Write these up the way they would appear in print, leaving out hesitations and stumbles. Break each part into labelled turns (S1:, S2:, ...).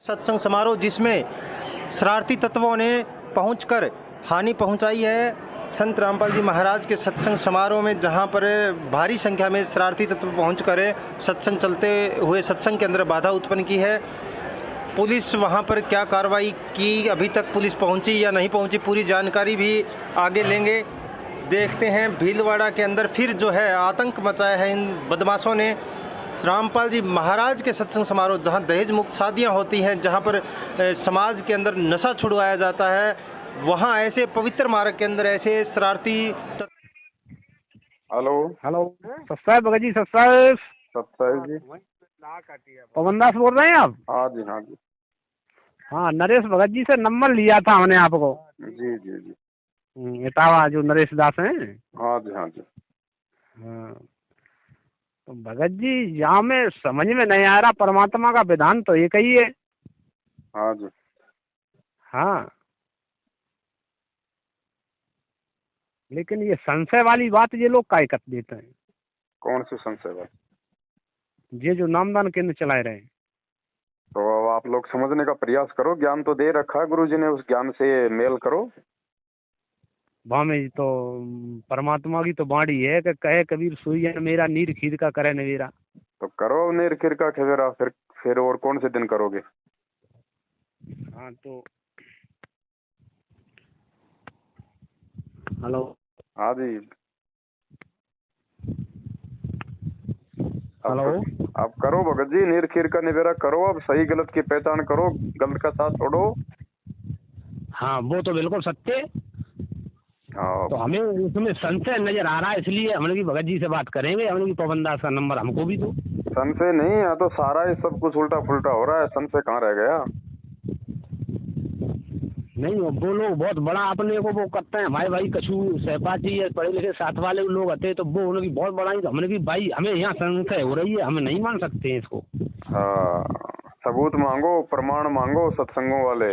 S1: सत्संग समारोह जिसमें शरारती तत्वों ने पहुंचकर हानि पहुंचाई है संत रामपाल जी महाराज के सत्संग समारोह में, जहां पर भारी संख्या में शरारती तत्व पहुंचकर सत्संग चलते हुए सत्संग के अंदर बाधा उत्पन्न की है। पुलिस वहां पर क्या कार्रवाई की, अभी तक पुलिस पहुंची या नहीं पहुंची, पूरी जानकारी भी आगे लेंगे। देखते हैं भीलवाड़ा के अंदर फिर जो है आतंक मचाया है इन बदमाशों ने। रामपाल जी महाराज के सत्संग समारोह जहां दहेज मुक्त शादियां होती हैं, जहां पर समाज के अंदर नशा छुड़वाया जाता है, वहां ऐसे पवित्र मार्ग के अंदर ऐसे शरारती
S2: हेलो
S3: हेलो सत्साई भगत जी,
S2: सत्साई जी।
S3: पवन दास बोल रहे हैं आप?
S2: हाँ जी हाँ जी।
S3: हाँ, नरेश भगत जी से नंबर लिया था हमने आपको।
S2: जी जी जी।
S3: इटावा जो नरेश दास हैं।
S2: हाँ जी हाँ जी।
S3: हाँ, तो भगत जी यहाँ में समझ में नहीं आ रहा, परमात्मा का विधान तो एक ही है।
S2: हाँ जी।
S3: हाँ, लेकिन ये संशय वाली बात ये लोग काय कर देते हैं।
S2: कौन सी संशय बात?
S3: ये जो नामदान केंद्र चलाए रहे हैं,
S2: तो अब आप लोग समझने का प्रयास करो, ज्ञान तो दे रखा है गुरु जी ने, उस ज्ञान से मेल करो।
S3: वहाँ में तो परमात्मा की तो बाणी है कि कहे कबीर सोई मेरा नीर खीर का करे नवेरा।
S2: तो करो नीर खीर का खेवेरा, फिर और कौन से दिन करोगे?
S3: हाँ तो हेलो।
S2: हाँ जी।
S3: हेलो।
S2: अब करो भगत जी, नीर खीर का निवेरा करो, अब सही गलत की पहचान करो, गलत का साथ छोड़ो।
S3: हाँ, वो तो बिल्कुल सत्य है।
S2: हाँ।
S3: तो हमें उसमें संशय नजर आ रहा है, इसलिए हमने भी भगत जी से बात करेंगे। हमने भी पवन दास का नंबर हमको भी दो।
S2: संशय नहीं है तो सारा ही सब कुछ उल्टा फुल्टा हो रहा है, संशय कहाँ रह गया?
S3: नहीं, वो लोग बहुत बड़ा अपने को वो करते हैं, भाई भाई कछु सहपाठी या पढ़े लिखे साथ वाले लोग आते हैं तो वो उनकी बहुत बड़ाई। हमने भी भाई हमें यहाँ संशय हो रही है, हमें नहीं मान सकते हैं इसको।
S2: हाँ, सबूत मांगो, प्रमाण मांगो सत्संगों वाले।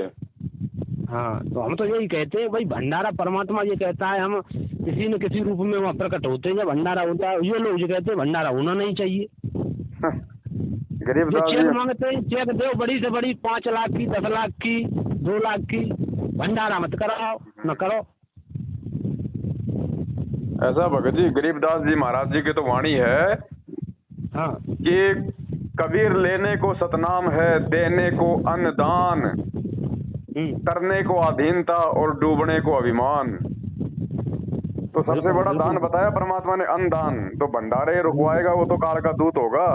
S3: हाँ, तो हम तो यही कहते हैं भाई, भंडारा परमात्मा ये कहता है हम किसी न किसी रूप में वहाँ प्रकट होते हैं, जब भंडारा होता है। ये लोग ये कहते हैं भंडारा होना नहीं चाहिए।
S2: गरीब
S3: जो
S2: दास
S3: चेक
S2: जी।
S3: मांगते हैं, चेक दो बड़ी से बड़ी 5 लाख की, 10 लाख की, 2 लाख की, भंडारा मत कराओ, न करो।
S2: ऐसा भगत जी, गरीबदास जी महाराज जी की तो वाणी है
S3: हाँ,
S2: कि कबीर लेने को सतनाम है, देने को अन्नदान, करने को अधीनता और डूबने को अभिमान। तो सबसे बड़ा दान बताया परमात्मा ने, अन्नदान। तो भंडारे रुकवाएगा वो तो काल का दूत होगा।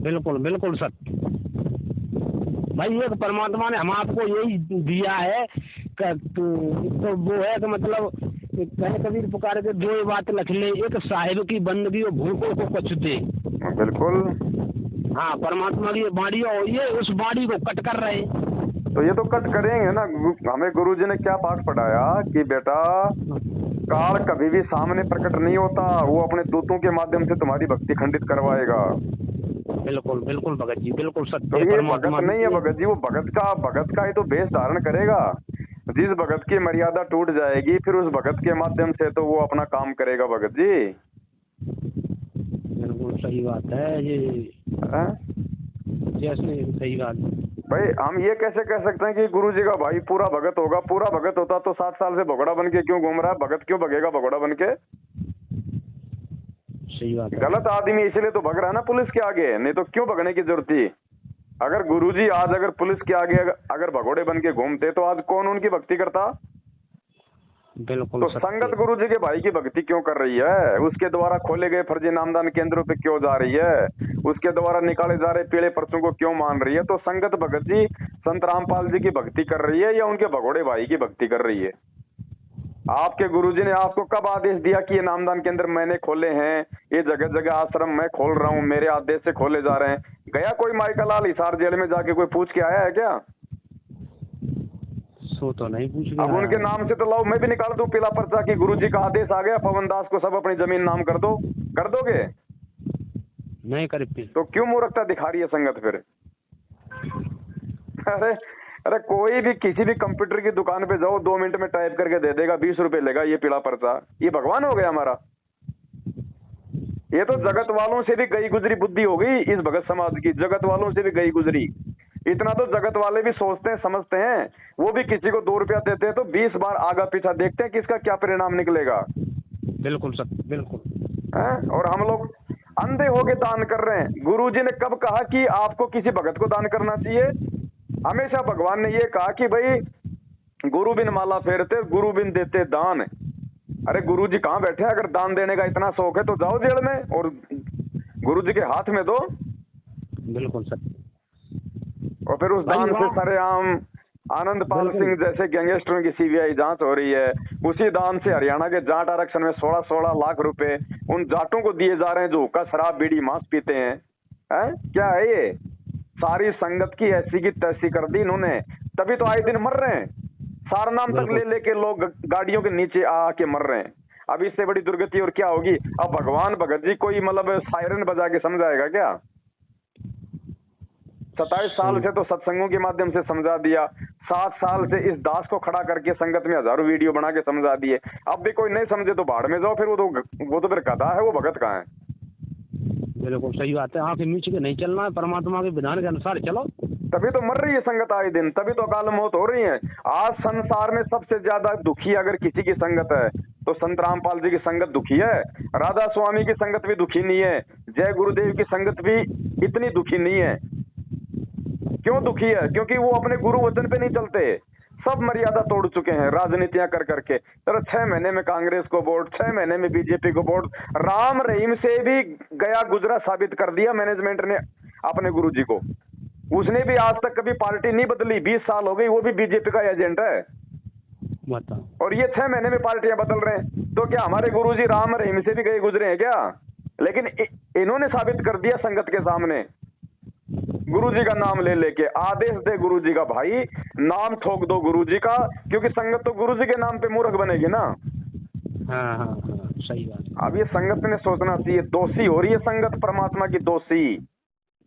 S3: बिल्कुल बिल्कुल सत्य भाई। एक परमात्मा ने हम आपको यही दिया है तो वो है कि मतलब कहे कबीर पुकार के 2 बात लिख ले, एक साहिब की बंदगी और भूखों को कुछ दे।
S2: बिल्कुल।
S3: हाँ, परमात्मा की बाड़ी और ये उस बाड़ी को कट कर रहे हैं।
S2: तो ये तो कट करेंगे ना। हमें गुरुजी ने क्या पाठ पढ़ाया कि बेटा काल कभी भी सामने प्रकट नहीं होता, वो अपने दूतों के माध्यम से तुम्हारी भक्ति खंडित करवाएगा।
S3: बिल्कुल बिल्कुल भगत जी, बिल्कुल सत्य।
S2: तो ये भगत नहीं है भगत जी, वो भगत का ही तो भेष धारण करेगा। जिस भगत की मर्यादा टूट जाएगी फिर उस भगत के माध्यम से तो वो अपना काम करेगा भगत जी।
S3: बिल्कुल सही बात है ये। जैसे सही बात
S2: भाई, हम ये कैसे कह सकते हैं कि गुरुजी का भाई पूरा भगत होगा? पूरा भगत होता तो 7 साल से भगोड़ा बन के क्यों घूम रहा है? भगत क्यों भगेगा भगोड़ा बन के?
S3: सही बात है।
S2: गलत आदमी इसलिए तो भग रहा है ना पुलिस के आगे, नहीं तो क्यों भगने की जरूरत थी? अगर गुरुजी आज अगर पुलिस के आगे अगर भगोड़े बन के घूमते तो आज कौन उनकी भक्ति करता?
S3: बिल्कुल।
S2: तो संगत गुरुजी के भाई की भक्ति क्यों कर रही है? उसके द्वारा खोले गए फर्जी नामदान केंद्रों पे क्यों जा रही है? उसके द्वारा निकाले जा रहे पीले पर्चों को क्यों मान रही है? तो संगत भगत जी संत रामपाल जी की भक्ति कर रही है या उनके भगोड़े भाई की भक्ति कर रही है? आपके गुरुजी ने आपको कब आदेश दिया कि ये नामदान केंद्र मैंने खोले हैं, ये जगह जगह आश्रम मैं खोल रहा हूँ, मेरे आदेश से खोले जा रहे हैं? गया कोई माइका लाल हिसार जेल में जाके कोई पूछ के आया है क्या?
S3: सो तो नहीं पूछ
S2: अब उनके नाम से तो लाओ, मैं भी निकाल दूं पीला पर्चा कि गुरुजी का आदेश आ गया, पवन दास को सब अपनी जमीन नाम कर दो। कर दोगे?
S3: नहीं कर।
S2: तो क्यों मूर्खता दिखा रही है संगत फिर? अरे कोई भी किसी भी कंप्यूटर की दुकान पे जाओ, 2 मिनट में टाइप करके दे देगा, 20 रुपए लेगा ये पीला पर्चा। ये भगवान हो गया हमारा? ये तो जगत वालों से भी गई गुजरी बुद्धि हो गई इस भगत समाज की, जगत वालों से भी गई गुजरी। इतना तो जगत वाले भी सोचते हैं, समझते हैं। वो भी किसी को 2 रुपया देते हैं तो 20 बार आगा पीछा देखते हैं कि इसका क्या परिणाम निकलेगा।
S3: बिल्कुल सर, बिल्कुल।
S2: हैं? और हम लोग अंधे होके दान कर रहे हैं। गुरुजी ने कब कहा कि आपको किसी भगत को दान करना चाहिए? हमेशा भगवान ने ये कहा कि भाई गुरु बिन माला फेरते, गुरु बिन देते दान। अरे गुरुजी कहाँ बैठे हैं? अगर दान देने का इतना शौक है तो जाओ जेल में और गुरुजी के हाथ में दो।
S3: बिल्कुल सर।
S2: और फिर उस दान से सरेआम आनंदपाल सिंह जैसे गैंगस्टरों की सीबीआई जांच हो रही है। उसी दान से हरियाणा के जाट आरक्षण में 16-16 लाख रुपए उन जाटों को दिए जा रहे हैं जो हुक्का, शराब, बीड़ी, मांस पीते हैं। क्या है ये? सारी संगत की ऐसी की तैसी कर दी इन्होंने, तभी तो आए दिन मर रहे हैं। सारा नाम तक ले लेके लोग गाड़ियों के नीचे आके मर रहे हैं। अब इससे बड़ी दुर्गति और क्या होगी? अब भगवान भगत जी कोई मतलब सायरन बजा के समझाएगा क्या? 27 साल से तो सत्संगों के माध्यम से समझा दिया, 7 साल से इस दास को खड़ा करके संगत में हजारों वीडियो बना के समझा दिए। अब भी कोई नहीं समझे तो भाड़ में जाओ। फिर वो तो फिर गधा है, वो भगत कहाँ है?
S3: बिल्कुल सही बात है। आंख नीचे के नहीं चलना है, परमात्मा के विधान के अनुसार चलो।
S2: तभी तो मर रही है संगत आए दिन, तभी तो अकाल मौत हो रही है। आज संसार में सबसे ज्यादा दुखी अगर किसी की संगत है तो संत रामपाल जी की संगत दुखी है। राधा स्वामी की संगत भी दुखी नहीं है। जय गुरुदेव की संगत भी इतनी दुखी नहीं है। क्यों दुखी है? क्योंकि वो अपने गुरु वचन पे नहीं चलते। सब मर्यादा तोड़ चुके हैं राजनीतियां कर करके। तो 6 महीने में कांग्रेस को वोट, 6 महीने में बीजेपी को वोट। राम रहीम से भी गया गुजरा साबित कर दिया मैनेजमेंट ने अपने गुरुजी को। उसने भी आज तक कभी पार्टी नहीं बदली, 20 साल हो गई, वो भी बीजेपी का एजेंट है। और ये 6 महीने में पार्टियां बदल रहे हैं। तो क्या हमारे गुरुजी राम रहीम से भी गए गुजरे हैं क्या? लेकिन इन्होंने साबित कर दिया संगत के सामने, गुरुजी का नाम ले लेके। आदेश दे गुरुजी का भाई, नाम ठोक दो गुरुजी का, क्योंकि संगत तो गुरुजी के नाम पे मूर्ख बनेगी ना।
S3: हाँ, सही बात।
S2: अब ये संगत ने सोचना चाहिए, दोषी हो रही है संगत परमात्मा की, दोषी।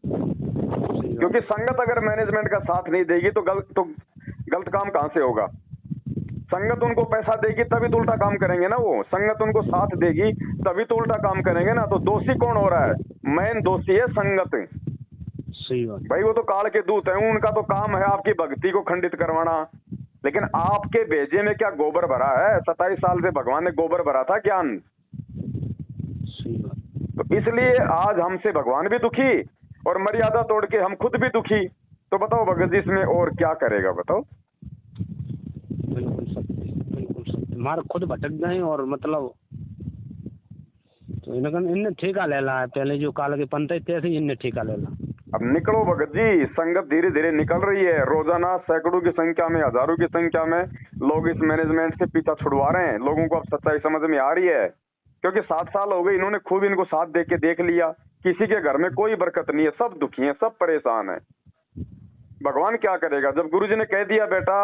S2: क्योंकि संगत अगर मैनेजमेंट का साथ नहीं देगी तो गलत काम कहां से होगा? संगत उनको पैसा देगी तभी तो उल्टा काम करेंगे ना। वो संगत उनको साथ देगी तभी तो उल्टा काम करेंगे ना। तो दोषी कौन हो रहा है? मेन दोषी है संगत।
S3: सही बात
S2: भाई वो तो काल के दूत हैं, उनका तो काम है आपकी भक्ति को खंडित करवाना। लेकिन आपके भेजे में क्या गोबर भरा है? 27 साल से भगवान ने गोबर भरा था ज्ञान।
S3: सही बात।
S2: तो इसलिए आज हमसे भगवान भी दुखी और मर्यादा तोड़ के हम खुद भी दुखी। तो बताओ भगत जी इसमें और क्या करेगा? बताओ।
S3: बिल्कुल सत्य, बिल्कुल सत्य। हमारे खुद भटक गए और मतलब तो इन्हें ठेका ले ला है। पहले जो काल के पंथ थे इनने ठेका ले ला।
S2: अब निकलो भगत जी, संगत धीरे धीरे निकल रही है। रोजाना सैकड़ों की संख्या में, हजारों की संख्या में लोग इस मैनेजमेंट से पीछा छुड़वा रहे हैं। लोगों को अब सच्चाई समझ में आ रही है, क्योंकि 7 साल हो गए इन्होंने खूब इनको साथ दे के देख लिया। किसी के घर में कोई बरकत नहीं है, सब दुखी हैं, सब परेशान है। भगवान क्या करेगा? जब गुरुजी ने कह दिया बेटा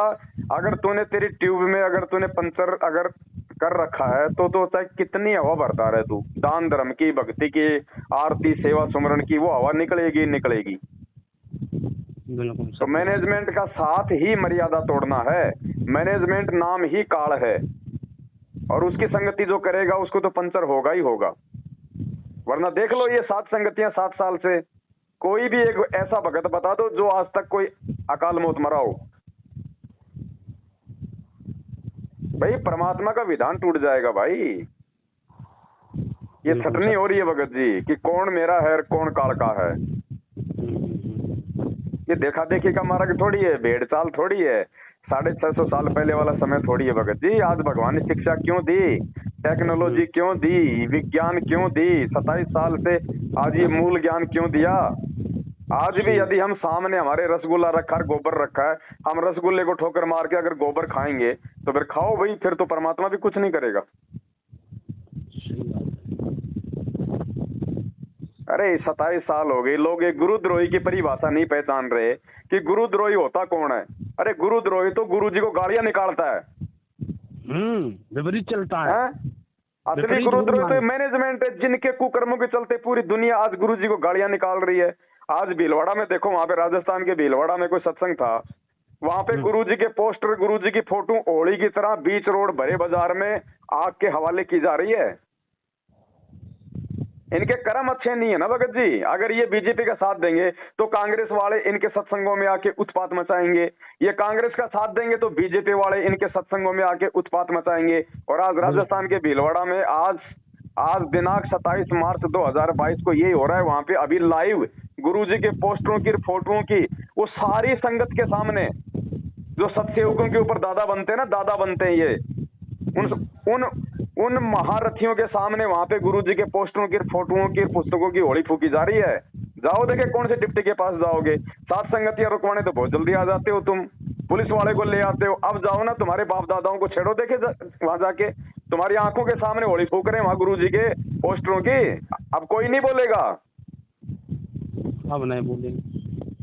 S2: अगर तूने तेरी ट्यूब में अगर तूने पंचर अगर कर रखा है तो चाहे कितनी हवा भरता रहे तू, दान धर्म की, भक्ति की, आरती, सेवा, सुमरण की, वो हवा निकलेगी निकलेगी। तो मैनेजमेंट का साथ ही मर्यादा तोड़ना है। मैनेजमेंट नाम ही काल है और उसकी संगति जो करेगा उसको तो पंचर होगा ही होगा। वरना देख लो ये 7 संगतियां 7 साल से, कोई भी एक ऐसा भगत बता दो जो आज तक कोई अकाल मौत मरा हो। भाई परमात्मा का विधान टूट जाएगा भाई। ये छटनी हो रही है भगत जी कि कौन मेरा है कौन काल का है। ये देखा देखी का मार्ग थोड़ी है, भेड़ चाल थोड़ी है, 650 साल पहले वाला समय थोड़ी है भगत जी। आज भगवान ने शिक्षा क्यों दी, टेक्नोलॉजी क्यों दी, विज्ञान क्यों दी? 27 साल से आज ये मूल ज्ञान क्यों दिया? आज भी यदि हम सामने हमारे रसगुल्ला रखा है, गोबर रखा है, हम रसगुल्ले को ठोकर मार के अगर गोबर खाएंगे तो फिर खाओ भाई, फिर तो परमात्मा भी कुछ नहीं करेगा। अरे 27 साल हो गए, लोग एक गुरुद्रोही की परिभाषा नहीं पहचान रहे कि गुरुद्रोही होता कौन है। अरे गुरुद्रोही तो गुरु जी को गालियां निकालता है,
S3: विपरीत चलता है।
S2: असली गुरुद्रोही तो मैनेजमेंट है जिनके कुकर्मों के चलते पूरी दुनिया आज गुरु जी को गालियां निकाल रही है। आज भीलवाड़ा में देखो, वहां पे राजस्थान के भीलवाड़ा में कोई सत्संग था, वहां पे गुरुजी के पोस्टर, गुरुजी की फोटो ओली की तरह बीच रोड भरे बाजार में आग के हवाले की जा रही है। इनके कर्म अच्छे नहीं है ना भगत जी। अगर ये बीजेपी का साथ देंगे तो कांग्रेस वाले इनके सत्संगों में आके उत्पात मचाएंगे, ये कांग्रेस का साथ देंगे तो बीजेपी वाले इनके सत्संगों में आके उत्पात मचाएंगे। और आज राजस्थान के भीलवाड़ा में आज दिनांक 27 मार्च 2022 को ये हो रहा है। वहां पे अभी लाइव गुरुजी के पोस्टरों की, फोटोओं की, वो सारी संगत के सामने, जो सत्सेवकों के ऊपर दादा बनते हैं ना, दादा बनते हैं ये, उन महारथियों के सामने वहां पे गुरुजी के पोस्टरों की, फोटोओं की, पुस्तकों की होली फूकी जा रही है। जाओ देखे कौन से डिप्टी के पास जाओगे। सात संगतियां रुकवाने तो बहुत जल्दी आ जाते हो तुम, पुलिस वाले को ले आते हो। अब जाओ ना, तुम्हारे बाप दादाओं को छेड़ो, देखे वहां जाके तुम्हारी आंखों के सामने होली फूक रहे हैं वहां गुरुजी के पोस्टरों की। अब कोई नहीं बोलेगा,
S3: अब नहीं बोलेंगे।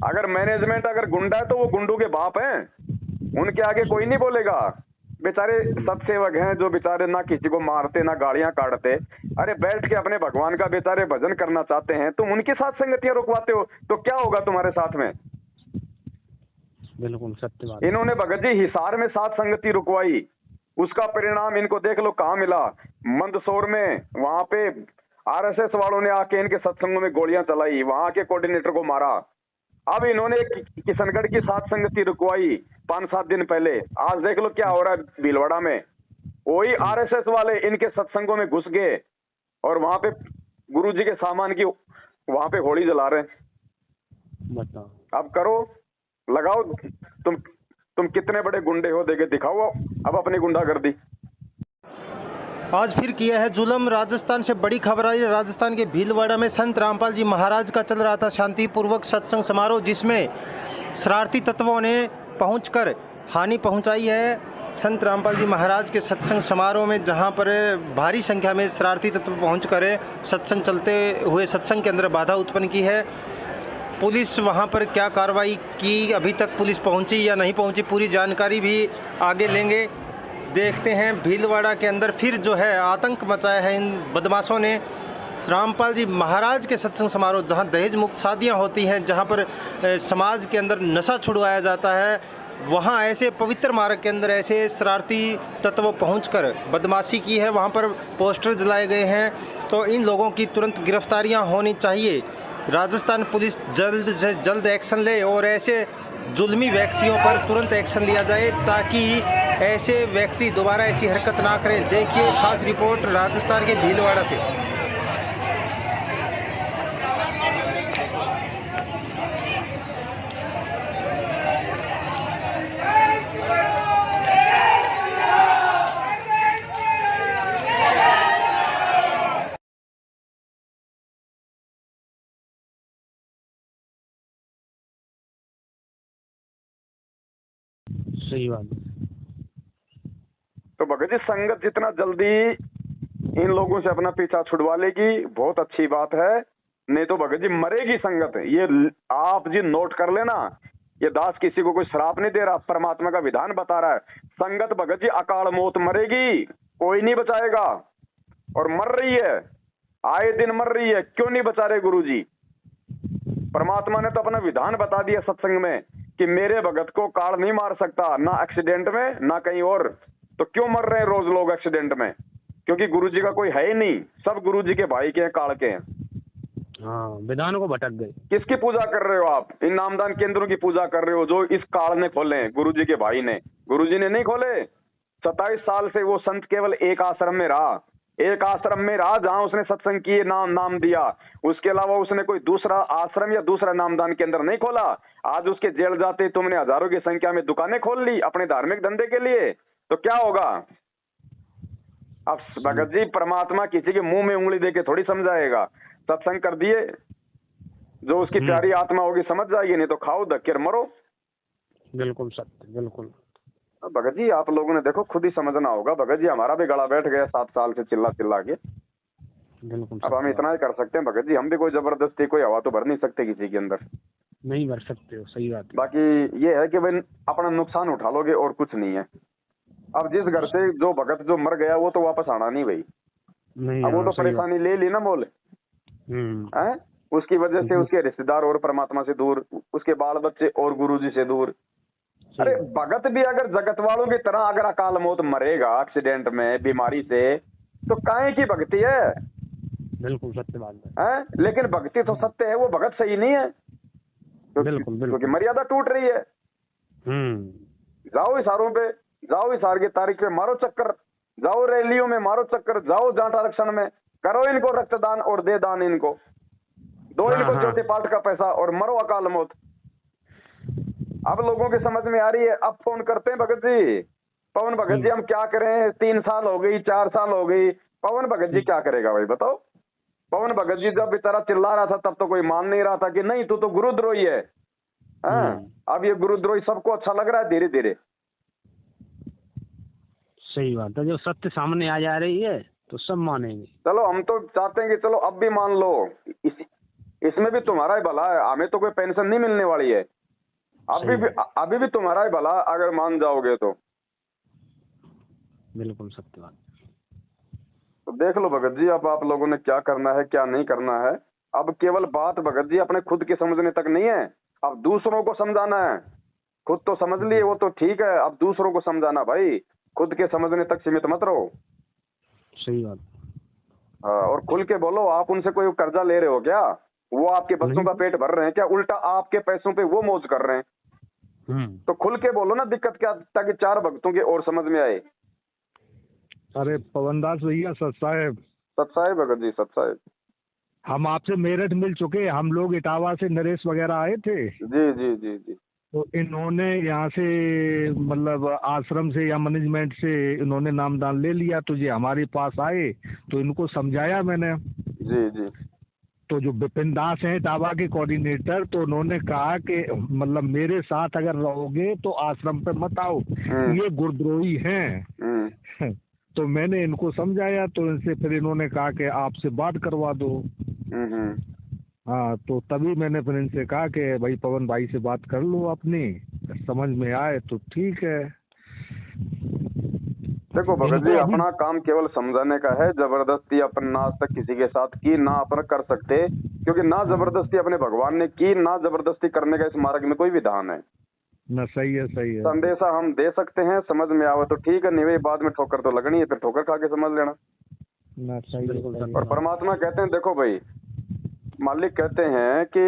S2: अगर मैनेजमेंट अगर गुंडा है तो वो गुंडों के बाप हैं, उनके आगे कोई नहीं बोलेगा। बेचारे सत्सेवक हैं जो बेचारे ना किसी को मारते ना गाड़ियां काटते, अरे बैठ के अपने भगवान का बेचारे भजन करना चाहते हैं, तुम उनके साथ संगतियां रुकवाते हो तो क्या होगा तुम्हारे साथ में।
S3: बिल्कुल सत्य बात।
S2: इन्होंने भगत जी हिसार में सात संगति रुकवाई, उसका परिणाम इनको देख लो कहाँ मिला। मंदसौर में वहां पे आरएसएस वालों ने आके इनके सत्संगों में गोलियां चलाई, वहां के कोऑर्डिनेटर को मारा। अब इन्होंने किशनगढ़ की सात संगति रुकवाई 5-7 दिन पहले, आज देख लो क्या हो रहा है भीलवाड़ा में। वही आरएसएस वाले इनके सत्संगों में घुस गए और वहां पे गुरुजी के सामान की वहां पे होली जला रहे हैं।
S3: बताओ,
S2: अब करो, लगाओ, तुम कितने बड़े गुंडे हो, देखे दिखाओ अब अपनी गुंडागर्दी।
S1: आज फिर किया है जुल्म। राजस्थान से बड़ी खबर आई। राजस्थान के भीलवाड़ा में संत रामपाल जी महाराज का चल रहा था शांतिपूर्वक सत्संग समारोह, जिसमें शरारती तत्वों ने पहुंचकर हानि पहुंचाई है संत रामपाल जी महाराज के सत्संग समारोह में, जहां पर भारी संख्या में शरारती तत्व पहुंचकर सत्संग चलते हुए सत्संग के अंदर बाधा उत्पन्न की है। पुलिस वहां पर क्या कार्रवाई की, अभी तक पुलिस पहुंची या नहीं पहुंची, पूरी जानकारी भी आगे लेंगे। देखते हैं भीलवाड़ा के अंदर फिर जो है आतंक मचाया है इन बदमाशों ने। रामपाल जी महाराज के सत्संग समारोह, जहां दहेज मुक्त शादियां होती हैं, जहां पर समाज के अंदर नशा छुड़वाया जाता है, वहां ऐसे पवित्र मार्ग के अंदर ऐसे शरारती तत्व पहुंचकर बदमाशी की है। वहां पर पोस्टर जलाए गए हैं, तो इन लोगों की तुरंत गिरफ्तारियां होनी चाहिए। राजस्थान पुलिस जल्द से जल्द एक्शन ले और ऐसे जुल्मी व्यक्तियों पर तुरंत एक्शन लिया जाए, ताकि ऐसे व्यक्ति दोबारा ऐसी हरकत ना करें। देखिए खास रिपोर्ट राजस्थान के भीलवाड़ा से।
S3: सही बात।
S2: तो भगत जी संगत जितना जल्दी इन लोगों से अपना पीछा छुड़वा लेगी बहुत अच्छी बात है, नहीं तो भगत जी मरेगी संगत। ये आप जी नोट कर लेना, ये दास किसी को कोई श्राप नहीं दे रहा, परमात्मा का विधान बता रहा है। संगत भगत जी अकाल मौत मरेगी, कोई नहीं बचाएगा, और मर रही है, आए दिन मर रही है। क्यों नहीं बचा रहे गुरु जी? परमात्मा ने तो अपना विधान बता दिया सत्संग में कि मेरे भगत को काल नहीं मार सकता, ना एक्सीडेंट में ना कहीं और। तो क्यों मर रहे हैं रोज लोग एक्सीडेंट में? क्योंकि गुरुजी का कोई है ही नहीं, सब गुरुजी के भाई के हैं, काल के हैं।
S3: हाँ, विधान को भटक गए।
S2: किसकी पूजा कर रहे हो आप? इन नामदान केंद्रों की पूजा कर रहे हो जो इस काल ने खोले, गुरुजी के भाई ने। गुरुजी ने नहीं खोले। 27 साल से वो संत केवल एक आश्रम में रहा, एक आश्रम में रहा जहां उसने सत्संग किए, नाम दिया। उसके अलावा उसने कोई दूसरा आश्रम या दूसरा नामदान केंद्र नहीं खोला। आज उसके जेल जाते तुमने हजारों की संख्या में दुकानें खोल ली अपने धार्मिक धंधे के लिए, तो क्या होगा? अब भगत जी परमात्मा किसी के मुंह में उंगली देके थोड़ी समझाएगा। सत्संग कर दिए, जो उसकी प्यारी आत्मा होगी समझ जाएगी, नहीं तो खाओ धक्के मरो।
S3: बिल्कुल सत्य, बिल्कुल।
S2: भगत जी आप लोगों ने देखो खुद ही समझना होगा। भगत जी हमारा भी गला बैठ गया 7 साल से चिल्ला के।
S3: बिल्कुल।
S2: अब हम इतना ही कर सकते हैं भगत जी, हम भी कोई जबरदस्ती कोई हवा तो भर नहीं सकते किसी के अंदर,
S3: नहीं भर सकते हो। सही बात।
S2: बाकी ये है कि भाई अपना नुकसान उठा लोगे और कुछ नहीं है। अब जिस घर से जो भगत जो मर गया वो तो वापस आना नहीं भाई,
S3: नहीं।
S2: अब वो तो परेशानी ले ली ना बोले है, उसकी वजह से उसके रिश्तेदार और परमात्मा से दूर, उसके बाल बच्चे और गुरुजी से दूर। अरे भगत भी अगर जगत वालों की तरह अगर अकाल मौत मरेगा एक्सीडेंट में बीमारी से, तो काहे की भक्ति है?
S3: बिल्कुल सत्य बात है।
S2: हैं? लेकिन भक्ति तो सत्य है, वो भगत सही नहीं है, क्योंकि मर्यादा टूट रही है। जाओ इशारों पे, जाओ इशार की तारीख पे मारो चक्कर, जाओ रैलियों में मारो चक्कर, जाओ जाट आरक्षण में, करो इनको रक्तदान और दे दान इनको, दो इनको ज्योति पाठ का पैसा और मरो अकाल मौत। अब लोगों की समझ में आ रही है। अब फोन करते हैं भगत जी, पवन भगत जी हम क्या करें, 3 साल हो गई, 4 साल हो गई, पवन भगत जी क्या करेगा भाई बताओ। पवन भगत जी जब बेचारा चिल्ला रहा था तब तो कोई मान नहीं रहा था कि नहीं तू तो गुरुद्रोही है। अब ये गुरुद्रोही सबको अच्छा लग रहा है धीरे धीरे।
S3: सही बात है, जब सत्य सामने आ जा रही है तो सब मानेंगे।
S2: चलो हम तो चाहते हैं कि चलो अब भी मान लो, इसमें भी तुम्हारा ही भला है, हमें तो कोई पेंशन नहीं मिलने वाली है, अभी भी तुम्हारा ही भला अगर मान जाओगे तो।
S3: बिल्कुल सत्य बात।
S2: तो देख लो भगत जी, अब आप लोगों ने क्या करना है क्या नहीं करना है। अब केवल बात भगत जी अपने खुद के समझने तक नहीं है, अब दूसरों को समझाना है। खुद तो समझ लिए वो तो ठीक है, अब दूसरों को समझाना भाई, खुद के समझने तक सीमित मत रहो।
S3: सही बात।
S2: हाँ, और खुल के बोलो, आप उनसे कोई कर्जा ले रहे हो क्या? वो आपके बच्चों का पेट भर रहे हैं क्या? उल्टा आपके पैसों पे वो मौज कर रहे हैं। तो खुल के बोलो ना दिक्कत क्या, ताकि 4 भक्तों की और समझ में आए।
S4: अरे पवनदास भैया, सत साहेब
S2: भगत जी, सत साहेब,
S4: हम आपसे मेरठ मिल चुके। हम लोग इटावा से नरेश वगैरह आए थे।
S2: जी जी जी जी।
S4: तो इन्होंने यहाँ से मतलब आश्रम से या मैनेजमेंट से इन्होंने नामदान ले लिया, तो ये हमारे पास आए तो इनको समझाया मैंने।
S2: जी जी।
S4: तो जो विपिन दास हैं इटावा के कोऑर्डिनेटर, तो उन्होंने कहा कि मतलब मेरे साथ अगर रहोगे तो आश्रम पे मत आओ, ये गुरुद्रोही हैं। तो मैंने इनको समझाया, तो इनसे फिर इन्होंने कहा कि आपसे बात करवा दो। हाँ, तो तभी मैंने फिर इनसे कहा कि भाई पवन भाई से बात कर लो अपनी, समझ में आए तो ठीक है।
S2: देखो भगत जी, अपना काम केवल समझाने का है, जबरदस्ती अपन ना आज तक किसी के साथ की, ना अपन कर सकते, क्योंकि ना जबरदस्ती अपने भगवान ने की, ना जबरदस्ती करने का इस मार्ग में कोई विधान है
S4: ना। सही है, सही है।
S2: संदेशा हम दे सकते हैं, समझ में आवे तो ठीक है, नहीं भाई बाद में ठोकर तो लगनी है, फिर ठोकर खा के समझ लेना
S4: ना। सही है।
S2: और परमात्मा कहते हैं, देखो भाई मालिक कहते हैं कि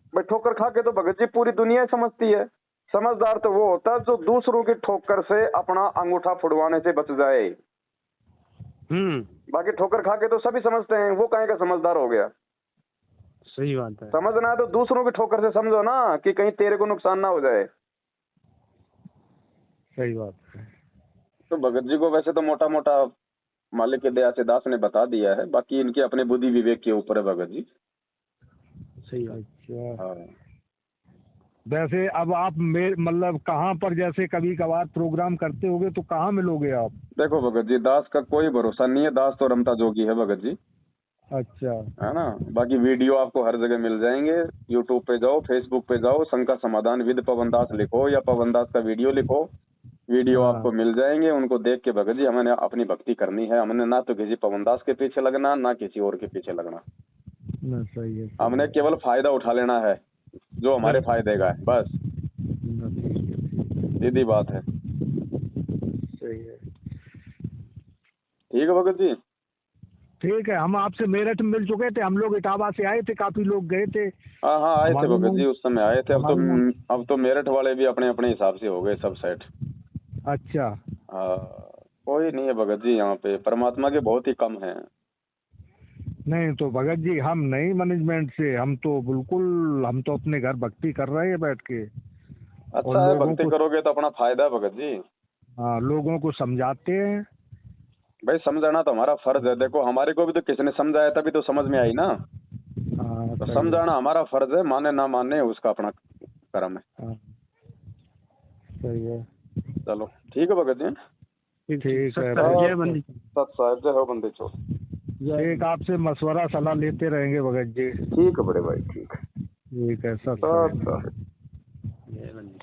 S2: भाई ठोकर खा के तो भगत जी पूरी दुनिया समझती है। समझदार तो वो होता है जो दूसरों की ठोकर से अपना अंगूठा फुड़वाने से बच जाए। बाकी ठोकर खा के तो सभी समझते हैं, वो कहीं का समझदार हो गया।
S3: सही बात है।
S2: समझना है तो दूसरों की ठोकर से समझो ना, कि कहीं तेरे को नुकसान ना हो जाए।
S4: सही बात है।
S2: तो भगत जी को वैसे तो मोटा मोटा मालिक के दया से दास ने बता दिया है, बाकी इनके अपने बुद्धि विवेक के ऊपर है भगत जी।
S3: सही बात।
S4: अच्छा,
S2: हाँ।
S4: वैसे अब आप मतलब कहाँ पर जैसे कभी कभार प्रोग्राम करते होगे तो कहाँ मिलोगे आप?
S2: देखो भगत जी, दास का कोई भरोसा नहीं है, दास तो रमता जोगी है भगत जी।
S4: अच्छा,
S2: है ना। बाकी वीडियो आपको हर जगह मिल जाएंगे, यूट्यूब पे जाओ, फेसबुक पे जाओ, शंका समाधान विद पवन दास लिखो या पवन दास का वीडियो लिखो, वीडियो आपको मिल जाएंगे। उनको देख के भगत जी हमें अपनी भक्ति करनी है, हमने ना तो किसी पवन दास के पीछे लगना, ना किसी और के पीछे लगना।
S4: ना। सही है।
S2: हमने केवल फायदा उठा लेना है जो हमारे फायदे का है, बस सीधी बात है।
S4: सही है।
S2: ठीक है भगत जी।
S4: ठीक है, हम आपसे मेरठ मिल चुके थे। हम लोग इटावा से आए थे, काफी लोग गए थे।
S2: हाँ हाँ आए थे भगत जी, उस समय आए थे। अब तो मेरठ वाले भी अपने अपने हिसाब से हो गए सब सेट।
S4: अच्छा।
S2: हाँ, कोई नहीं है भगत जी, यहाँ पे परमात्मा के बहुत ही कम हैं।
S4: नहीं तो भगत जी हम नहीं मैनेजमेंट से, हम तो बिल्कुल, हम तो अपने घर भक्ति कर रहे हैं बैठ के।
S2: अच्छा है, भक्ति करोगे तो अपना फायदा है भगत जी।
S4: हाँ, लोगों को समझाते हैं
S2: भाई, समझाना तो हमारा फर्ज है। देखो हमारे को भी तो किसी ने समझाया तभी तो समझ में आई ना।
S4: हाँ,
S2: तो समझाना हमारा फर्ज है, माने ना माने उसका अपना कर्म है।
S4: हाँ, सही है।
S2: चलो ठीक है भगत जी।
S4: ठीक है।
S3: जय बंदी
S2: सत साहिब, जय हो बंदी चोर।
S4: एक आपसे मशवरा सलाह लेते रहेंगे भगत जी।
S2: ठीक है बड़े भाई, ठीक है।
S4: ठीक है। सत
S2: सत साहिब।
S3: जय बंदी।